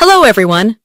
Hello everyone!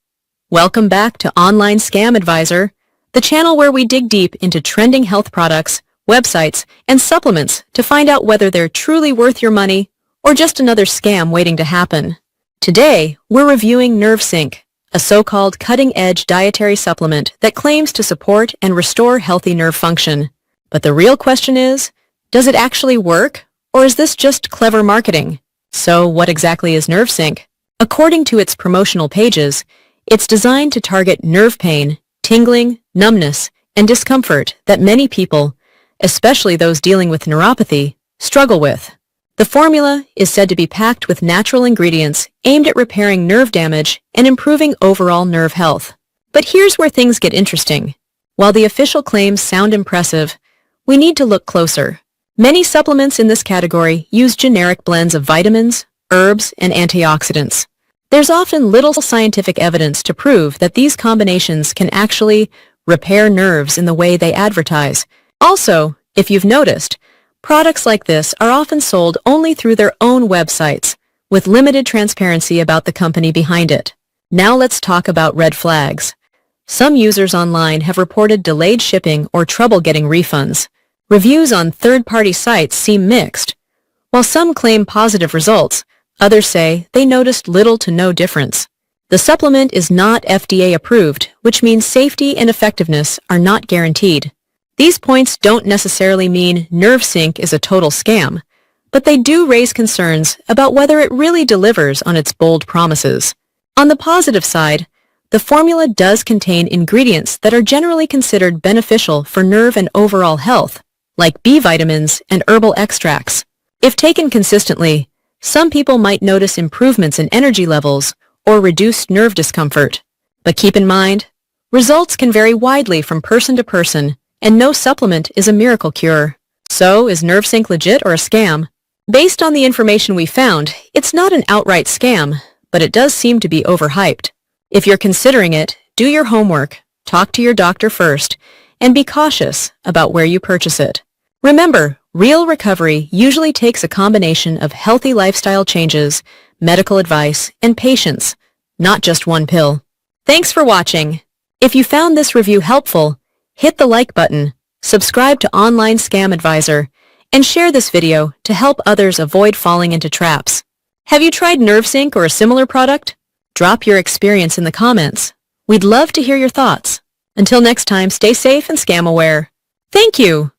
Welcome back to Online Scam Advisor, the channel where we dig deep into trending health products, websites, and supplements to find out whether they're truly worth your money or just another scam waiting to happen. Today, we're reviewing NerveSync, a so-called cutting-edge dietary supplement that claims to support and restore healthy nerve function. But the real question is, does it actually work, or is this just clever marketing? So what exactly is NerveSync? According to its promotional pages, it's designed to target nerve pain, tingling, numbness, and discomfort that many people, especially those dealing with neuropathy, struggle with. The formula is said to be packed with natural ingredients aimed at repairing nerve damage and improving overall nerve health. But here's where things get interesting. While the official claims sound impressive, we need to look closer. Many supplements in this category use generic blends of vitamins, herbs, and antioxidants. There's often little scientific evidence to prove that these combinations can actually repair nerves in the way they advertise. Also, if you've noticed, products like this are often sold only through their own websites, with limited transparency about the company behind it. Now let's talk about red flags. Some users online have reported delayed shipping or trouble getting refunds. Reviews on third-party sites seem mixed. While some claim positive results, others say they noticed little to no difference. The supplement is not FDA approved, which means safety and effectiveness are not guaranteed. These points don't necessarily mean NerveSync is a total scam, but they do raise concerns about whether it really delivers on its bold promises. On the positive side, the formula does contain ingredients that are generally considered beneficial for nerve and overall health, like B vitamins and herbal extracts. If taken consistently, some people might notice improvements in energy levels or reduced nerve discomfort. But keep in mind, results can vary widely from person to person, and no supplement is a miracle cure. So, is NerveSync legit or a scam? Based on the information we found, it's not an outright scam, but it does seem to be overhyped. If you're considering it, do your homework, talk to your doctor first, and be cautious about where you purchase it. Remember, real recovery usually takes a combination of healthy lifestyle changes, medical advice, and patience, not just one pill. Thanks for watching. If you found this review helpful, hit the like button, subscribe to Online Scam Advisor, and share this video to help others avoid falling into traps. Have you tried NerveSync or a similar product? Drop your experience in the comments. We'd love to hear your thoughts. Until next time, stay safe and scam aware. Thank you!